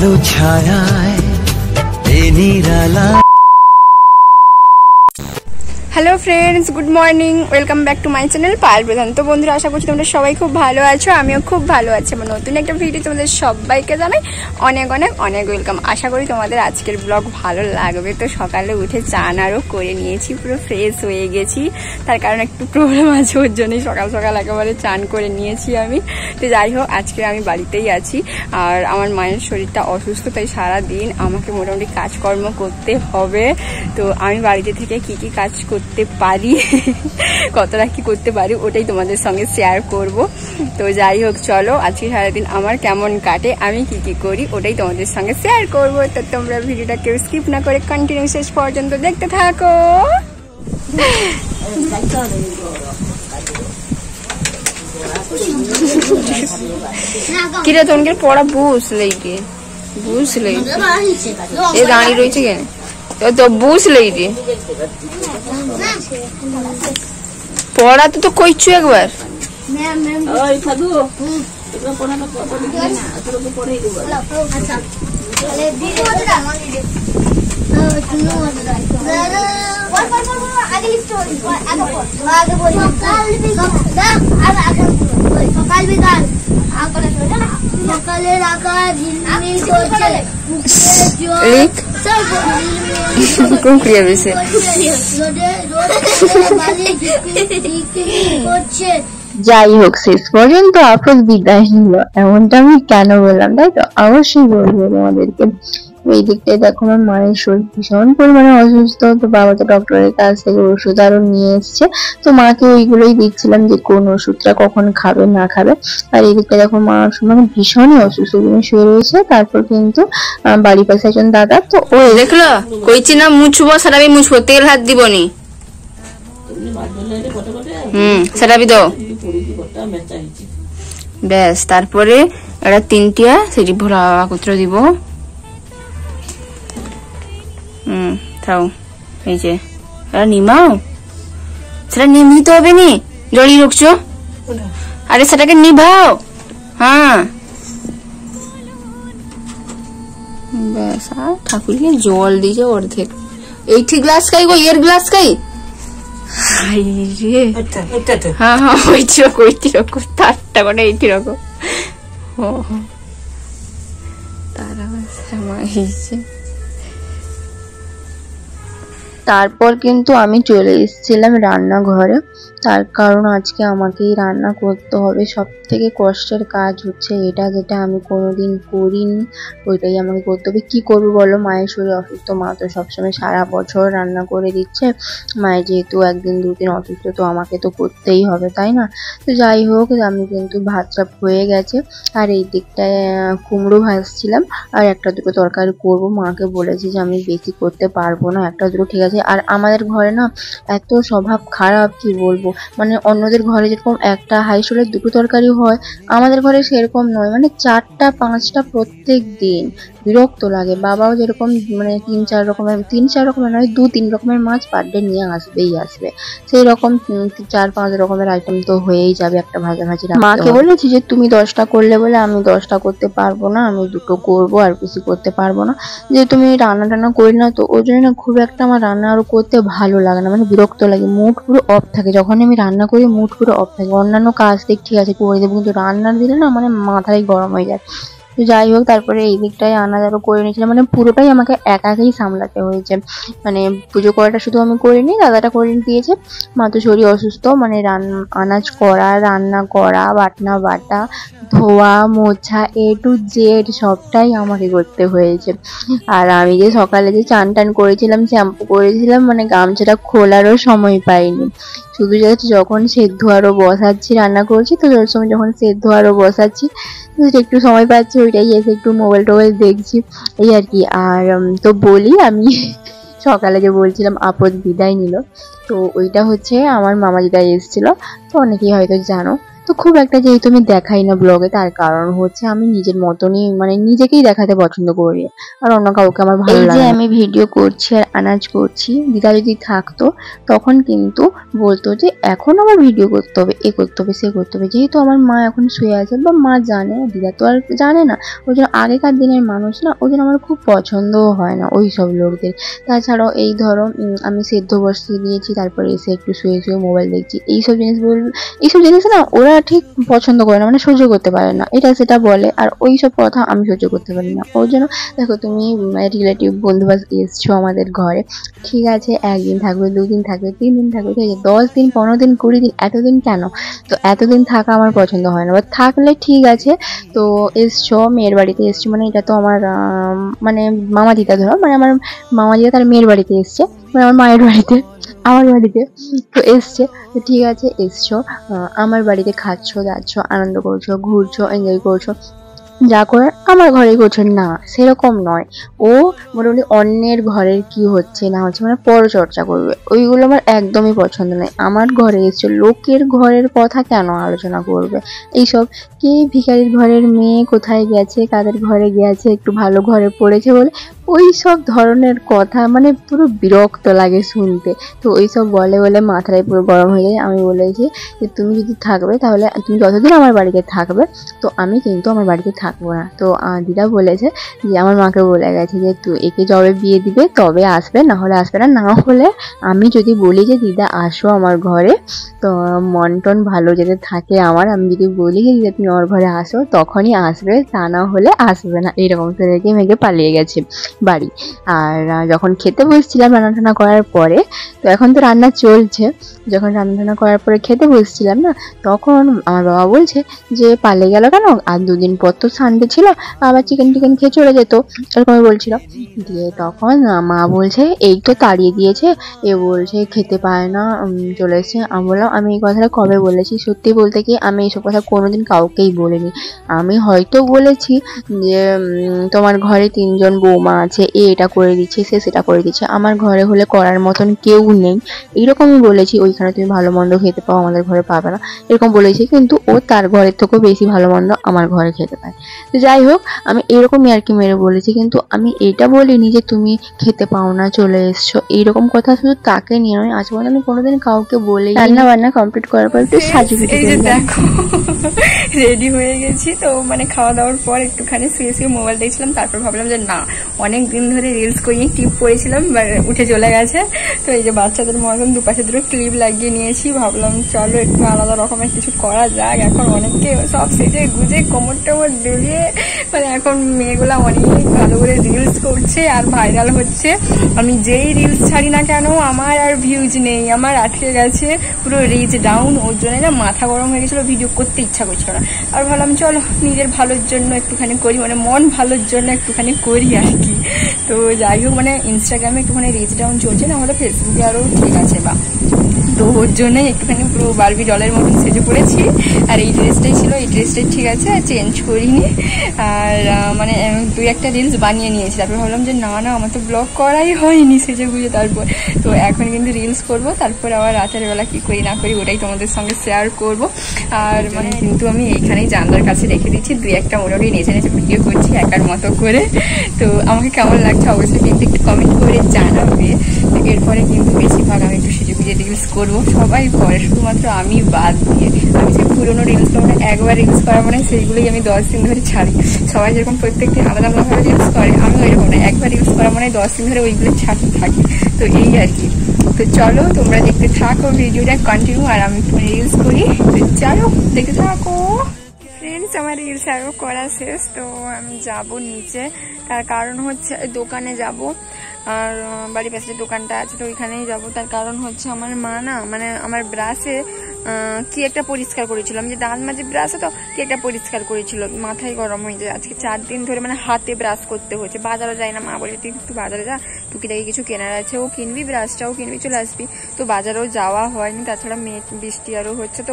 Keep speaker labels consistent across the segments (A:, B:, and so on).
A: আলো ছায়ায় নিরালা।
B: Hello friends, good morning, welcome back to my channel Payel Pradhan. তো বন্ধুরা, আশা করছি তোমরা সবাই খুব ভালো আছো, আমিও খুব ভালো আছি। আমার নতুন একটা ভিডিও তোমাদের সবাইকে জানাই অনেক অনেক অনেক ওয়েলকাম। আশা করি তোমাদের আজকের ব্লগ ভালো লাগবে। তো সকালে উঠে চান আরও করে নিয়েছি, পুরো ফ্রেশ হয়ে গেছি। তার কারণ একটু প্রবলেম আছে, ওর জন্যই সকাল সকাল একেবারে চান করে নিয়েছি আমি। তো যাই হোক, আজকে আমি বাড়িতেই আছি আর আমার মায়ের শরীরটা অসুস্থ, তাই সারাদিন আমাকে মোটামুটি কাজকর্ম করতে হবে। তো আমি বাড়িতে থেকে কি কি কাজ করতে পারি, কতটা কি করতে পারি, ওটাই তোমাদের সঙ্গে শেয়ার করব। তো যাই হোক, চলো আজকে সারাদিন আমার কেমন কাটে, আমি কি কি করি, ওটাই তোমাদের সঙ্গে শেয়ার করব। তো তোমরা ভিডিওটা কেউ স্কিপ না করে কন্টিনিউ শেষ পর্যন্ত দেখতে থাকো। কিরে তোনকে পড়া বুঝলেই কে, বুঝলেই এ দাঁড়িয়ে রয়েছে কেন, তো বুঝলেই রে পড়া তো কইছু একবার।
C: সকালের আকাশ ঝিলমিল করছে,
B: কোন ক্রিয়া বেশি
D: যাই হোক, শেষ পর্যন্ত আপদ বিদায় নিল, এমনটা আমি কেন বললাম তাই তো অবশ্যই বলবো তোমাদেরকে। এই দিকটায় দেখো, আমার মায়ের শরীর ভীষণ পরিমাণে অসুস্থ। তো বাবা তো ডক্টরের কাছ থেকে ওষুধ আরো নিয়ে এসছে, তো মাকে ওইগুলোই দিচ্ছিলাম যে কোন ওষুধটা কখন খাবে না খাবে। আর এই দিকটা দেখো, মা মানে ভীষণই অসুস্থ, শুয়ে রয়েছে। তারপর কিন্তু বাড়ির পাশে একজন দাদা, তো ওই
B: দেখলো কইছি না মুছবো, সারাবি মুছবো, তেল হাত দিবনি। সারাবি দাও ব্যাস। তারপরে এটা তিনটিয়া সেটি ভোলা কুত্র দিব। থাও, এই যে এটা নিমাও, সেটা নিমিতে হবে নি, জড়িয়ে রাখছো। আরে সেটাকে নিভাও, হ্যাঁ ব্যাস। আর ঠাকুরকে জল দিয়েছে অর্ধেক। এইটি গ্লাস খাই গো, এর গ্লাস খাই। হ্যাঁ হ্যাঁ, ওইটি রকম তারটা করে এইটি রকম। তারা
D: তারপর কিন্তু আমি চলে এসেছিলাম রান্নাঘরে। তার কারণ আজকে আমাকেই রান্না করতে হবে। সব থেকে কষ্টের কাজ হচ্ছে এটা, যেটা আমি কোনোদিন করিনি, ওইটাই আমাকে করতে হবে। কি করবো বলো, মায়ের শরীর অসুস্থ, মা তো সবসময় সারা বছর রান্না করে দিচ্ছে। মায়ের যেহেতু একদিন দুদিন অসুস্থ, তো আমাকে তো করতেই হবে, তাই না? তো যাই হোক, আমি কিন্তু ভাত চাপ হয়ে গেছে। আর এই দিকটায় কুমড়ো ভাজছিলাম আর একটা দুটো তরকারি করব। মাকে বলেছি যে আমি বেশি করতে পারবো না, একটা দুটো ঠিক আছে। আর আমাদের ঘরে না এত স্বভাব খারাপ, কি বলবো, মানে অন্যদের ঘরে যেরকম একটা হাই সোলের দুটো তরকারি হয়, আমাদের ঘরে সেরকম নয়, মানে 4টা 5টা প্রত্যেক দিন। বিরক্ত লাগে। বাবাও যেরকম মানে 3-4 রকমের নয়, 2-3 রকমের মাছ পার ডে নিয়ে আসবেই আসবে। সেই রকম 4-5 রকমের আইটেম তো হয়েই যাবে একটা ভাজাভাজি। মাকে বলেছি যে তুমি 10টা করলে বলে আমি 10টা করতে পারবো না, আমি 2টো করবো, আর বেশি করতে পারবো না। যে তুমি রান্না টান্না করি না, তো ওই জন্য না খুব একটা আমার রান্না আরো করতে ভালো লাগে না, মানে বিরক্ত লাগে। মুড পুরো অফ থাকে যখন আমি রান্না করি, মুড পুরো অফ থাকে। অন্যান্য কাজ দেখ ঠিক আছে করে দেবো, কিন্তু রান্নার দিলে না মানে মাথায় গরম হয়ে যায়। তো যাই হোক, তারপরে এই দিকটায় আনাজ আরো করে নিয়েছিলাম, মানে পুরোটাই আমাকে একাকেই সামলাতে হয়েছে। মানে পুজো করাটা শুধু আমি করিনি, দাদাটা করে দিয়েছে। মা তো শরীর অসুস্থ, মানে আনাজ করা, রান্না করা, বাটনা বাটা, ধোয়া মোছা, A to Z সবটাই আমাকে করতে হয়েছে। আর আমি যে সকালে যে চান টান করেছিলাম, শ্যাম্পু করেছিলাম, মানে গামছাটা খোলারও সময় পাইনি। শুধু যখন সেদ্ধ আরো বসাচ্ছি, রান্না করছি, তো ওই সময় যখন সেদ্ধ আরো বসাচ্ছি একটু সময় পাচ্ছি, ওইটাই এসে একটু মোবাইল টোবাইল দেখছি, এই আর কি। আর তো বলি, আমি সকালে যে বলছিলাম আপদ বিদায় নিল, তো ওইটা হচ্ছে আমার মামা দিদা এসেছিল, তো অনেকেই হয়তো জানো। তো খুব একটা যেহেতু আমি দেখাই না ব্লগে, তার কারণ হচ্ছে আমি নিজের মতনই মানে নিজেকেই দেখাতে পছন্দ করি, আর অন্য কাউকে আমার ভালো লাগে না। এই যে আমি ভিডিও করছি আর আনাজ করছি, দিদা যদি থাকতো তখন কিন্তু বলতো যে এখন আমার ভিডিও করতে হবে, এ করতে হবে, সে করতে হবে। যেহেতু আমার মা এখন শুয়ে আছে বা মা জানে, দিদা তো আর জানে না, ওই জন্য আগেকার দিনের মানুষ না, ওই জন্য আমার খুব পছন্দও হয় না ওই সব লোকদের। তাছাড়াও এই ধরো আমি সেদ্ধ বসিয়ে দিয়েছি, তারপরে এসে একটু শুয়ে শুয়ে মোবাইল দেখছি, এইসব জিনিস না ওরা ঠিক পছন্দ করে না, মানে সহ্য করতে পারে না, এটা সেটা বলে, আর ওই সব কথা আমি সহ্য করতে পারি না। ওই জন্য দেখো তুমি রিলেটিভ বন্ধু বাস এসছো আমাদের ঘরে, ঠিক আছে, একদিন থাকবে, 2 দিন থাকবে, 3 দিন থাকবে, ঠিক আছে, 10 দিন 15 দিন 20 দিন, এতদিন কেন? তো এতদিন থাকা আমার পছন্দ হয় না। বা থাকলে ঠিক আছে, তো এসছো মেয়ের বাড়িতে এসছো, মানে এটা তো আমার মানে মামা দিদা, ধরো মানে আমার মামা দিদা তার মেয়ের বাড়িতে এসছে, মানে আমার মায়ের বাড়িতে, আমার বাড়িতে তো এসছে, তো ঠিক আছে এসছো, আমার বাড়িতে খাচ্ছো, যাচ্ছ, আনন্দ করছো, ঘুরছো, এনজয় করছো, যা করে আমার ঘরে করছো না, সেরকম নয়। ও মোটামুটি অন্যের ঘরের কি হচ্ছে না হচ্ছে মানে পরচর্চা করবে, ওইগুলো আমার একদমই পছন্দ নয়। আমার ঘরে এসছে, লোকের ঘরের কথা কেন আলোচনা করবে এইসব? কে ভিখারির ঘরের মেয়ে কোথায় গেছে, কাদের ঘরে গেছে, একটু ভালো ঘরে পড়েছে বলে ওই সব ধরনের কথা মানে পুরো বিরক্ত লাগে শুনতে। তো ওইসব বলে বলে মাথাটাই পুরো গরম হয়ে যায়। আমি বলেছি যে তুমি যদি থাকবে তাহলে তুমি যতদিন আমার বাড়িতে থাকবে, তো আমি কিন্তু আমার বাড়িতে থাকবো না। তো দিদা বলেছে যে আমার মাকে বলে গেছে যে তুই একে যবে বিয়ে দিবে তবে আসবে, না হলে আসবে না। না হলে আমি যদি বলি যে দিদা আসো আমার ঘরে, তো মন টন ভালো যেতে থাকে আমার, আমি যদি বলি যে দিদা তুমি আমার ঘরে আসো তখনই আসবে, তা না হলে আসবে না। এইরকম তো রেখে মেঘে পালিয়ে গেছে বাড়ি। আর যখন খেতে বসছিলাম রান্না টান্না করার পরে, তো এখন তো রান্না চলছে, যখন রান্না টান্না করার পরে খেতে বসছিলাম না, তখন আমার বাবা বলছে যে পালিয়ে গেল কেন, আর 2 দিন পর তো সানডে ছিল, আবার চিকেন টিকেন খেয়ে চলে যেত, এরকমই বলছিল। দিয়ে তখন মা বলছে এই তো তাড়িয়ে দিয়েছে, এ বলছে খেতে পায় না, চলে এসছে। আমি বললাম আমি এই কথাটা কবে বলেছি? সত্যি বলতে কি আমি এইসব কথা কোনোদিন কাউকেই বলিনি। আমি হয়তো বলেছি যে তোমার ঘরে 3 জন বৌমা আছে, এ এটা করে দিচ্ছে, সে সেটা করে দিচ্ছে, আমার ঘরে হলে করার মতন কেউ নেই, এইরকমই বলেছি। ওইখানে তুমি ভালো মন্দ খেতে পাও, আমাদের ঘরে পাবে না, এরকম বলেছি। কিন্তু ও তার ঘরের থেকেও বেশি ভালো মন্দ আমার ঘরে খেতে পায়। তো যাই হোক, আমি এরকমই আর কি মেরে বলেছি, কিন্তু আমি এটা বলিনি যে তুমি খেতে পাও না চলে এসছো, এইরকম কথা শুধু তাকে নিয়ে নয়, আজ পর্যন্ত আমি কোনোদিন কাউকে বলি। রান্না বান্না কমপ্লিট করার পর একটু সাজুগুজু,
B: এই যে দেখো রেডি হয়ে গেছি। তো মানে খাওয়া দাওয়ার পর একটুখানি শুয়ে শুয়ে মোবাইল দেখছিলাম, তারপর ভাবলাম যে না, অনেক দিন ধরে রিলস করিনি, টিপ পড়েছিলাম, উঠে চলে গেছে। তো এই যে বাচ্চাদের মতন দুপাশে দুটো ক্লিপ লাগিয়ে নিয়েছি, ভাবলাম চলো একটু আলাদা রকমের কিছু করা যাক। এখন অনেকে সব সেজে গুজে কোমর টোমর ডুলিয়ে মানে এখন মেয়েগুলা অনেক ভালো করে রিলস করছে আর ভাইরাল হচ্ছে। আমি যেই রিলস ছাড়ি না কেন আমার আর ভিউজ নেই, আমার আটকে গেছে, পুরো রিচ ডাউন। ওর জন্য না মাথা গরম হয়ে গেছিলো, ভিডিও করতে ইচ্ছা করছিল না। আর ভাবলাম চলো নিজের ভালোর জন্য একটুখানি করি, মানে মন ভালোর জন্য একটুখানি করি আর কি। তো যাই হোক, মানে ইনস্টাগ্রামে একটুখানি রিচ ডাউন চলছে, না হলে ফেসবুকে আরও ঠিক আছে বা। তো ওর জন্যই একটুখানি পুরো বারবি ডলের মতন সেজে পড়েছি। আর এই ড্রেসটাই ছিল, এই ড্রেসটাই ঠিক আছে, আর চেঞ্জ করিনি। আর মানে 2-1টা রিলস বানিয়ে নিয়েছি, তারপর ভাবলাম যে না না আমার তো ব্লগ করাই হয়নি সেজে গুজে। তারপর তো এখন কিন্তু রিলস করব, তারপর আবার রাতের বেলা কী করি না করি ওটাই তোমাদের সঙ্গে শেয়ার করব। আর মানে কিন্তু আমি এইখানেই জানলার কাছে রেখে দিচ্ছি, 2-1টা মোটামুটি নেচে নেচে ভিডিও করছি একার মতো করে। তো আমাকে কেমন লাগছে অবশ্যই কিন্তু একটু কমেন্ট করে জানাবে। তো এরপরে কিন্তু বেশিরভাগ আমি একটু সেজে গুজে রিলস করবো, সবাই করে, শুধুমাত্র আমি বাদ দিয়ে। আমি যে পুরোনো রিলসগুলো মানে একবার রিলস করা মানে সেইগুলোই আমি 10 দিন ধরে ছাড়ি। সবাই যেরকম প্রত্যেকদিন আলাদা আলাদাভাবে রিলস করে, আমি ওইরকম না, একবার রিলস করা মানে 10 দিন ধরে ওইগুলো ছাড়তে থাকি। তো এই আর কি। তো চলো তোমরা দেখতে থাকো ভিডিওটা কন্টিনিউ, আর আমি একটু রিলস করি। তো চলো দেখতে থাকো ফ্রেন্ডস। আমার রিলস আরও করা শেষ, তো আমি যাব নিচে, তার কারণ হচ্ছে দোকানে যাব। আর বাড়ির পাশে দোকানটা আছে, তো ওইখানেই যাবো। তার কারণ হচ্ছে আমার মা না মানে আমার ব্রাশে কি একটা পরিষ্কার করেছিল, আমি যে দাঁত মাঝে ব্রাশে তো কি একটা পরিষ্কার করেছিল, মাথায় গরম হয়ে যায়। আজকে 4 দিন ধরে মানে হাতে ব্রাশ করতে হচ্ছে, বাজারও যায় না। মা বলে তুই একটু বাজারে যা, টুকিটাকি কিছু কেনার আছে, ও কিনবি, ব্রাশটাও কিনবি, চলে আসবি। তো বাজারেও যাওয়া হয়নি, তাছাড়া বৃষ্টি আরও হচ্ছে, তো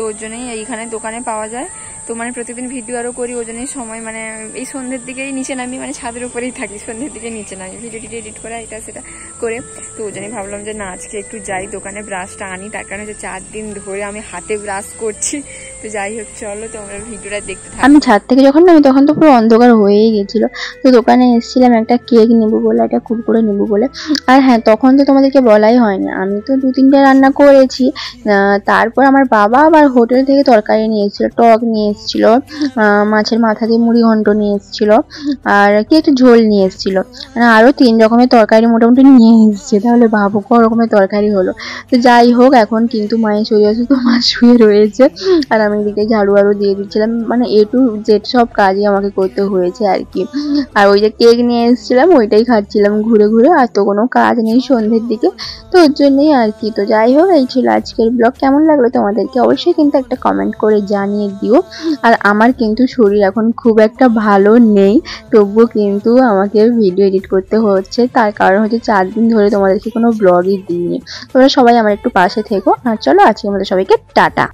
B: ওর জন্যই এইখানে দোকানে পাওয়া যায়। তো মানে প্রতিদিন ভিডিও আরও করি, ওই জন্যই সময় মানে এই সন্ধ্যের দিকেই নিচে নামি, মানে ছাদের উপরেই থাকি, সন্ধ্যের দিকে নিচে নামি ভিডিও টিডিও এডিট করা এটা সেটা করে। তো ওই জন্যই ভাবলাম যে না আজকে একটু যাই দোকানে ব্রাশটা আনি, তার কারণে যে 4 দিন ধরে আমি হাতে ব্রাশ করছি। তো যাই হোক চলো তোমরা ভিডিওটা দেখতে থাকো।
D: আমি ছাদ থেকে যখন নামি তখন তো পুরো অন্ধকার হয়েই গেছিলো। তো দোকানে এসেছিলাম একটা কেক নেবো বলে, একটা কুরকুরে নেবো বলে। আর হ্যাঁ, তখন তো তোমাদেরকে বলাই হয়নি, আমি তো 2-3টা রান্না করেছি। তারপর আমার বাবা আবার হোটেল থেকে তরকারি নিয়ে এসেছিলো, টক নিয়ে এসেছিলো, মাছের মাথা দিয়ে মুড়ি ঘন্ট নিয়ে এসেছিলো, আর কি একটা ঝোল নিয়ে এসেছিলো, মানে আরও 3 রকমের তরকারি মোটামুটি নিয়ে এসেছে। তাহলে ভাবো ক রকমের তরকারি হলো। তো যাই হোক, এখন কিন্তু মায়ের শরীর আছে, তো মা শুয়ে রয়েছে আর আমি এদিকে ঝাড়ু আরও দিয়ে দিচ্ছিলাম, মানে A to Z সব কাজই আমাকে করতে হয়েছে আর কি। আর ওই যে কেক নিয়ে এসেছিলাম ওইটাই খাচ্ছিলাম ঘুরে ঘুরে, আর তো কোনো কাজ নেই সন্ধ্যের দিকে, তো ওর জন্যই আর কি। তো যাই হোক, এই ছিল আজকের ব্লগ। কেমন লাগলো তোমাদেরকে অবশ্যই কিন্তু একটা কমেন্ট করে জানিয়ে দিও। আর আমার কিন্তু শরীর এখন খুব একটা ভালো নেই, তবুও কিন্তু আমাকে ভিডিও এডিট করতে হচ্ছে, তার কারণ হচ্ছে 4 দিন ধরে তোমাদেরকে কোনো ব্লগই দিইনি। তোমরা সবাই আমার একটু পাশে থেকো। আর চলো আজকে আমাদের সবাইকে টাটা।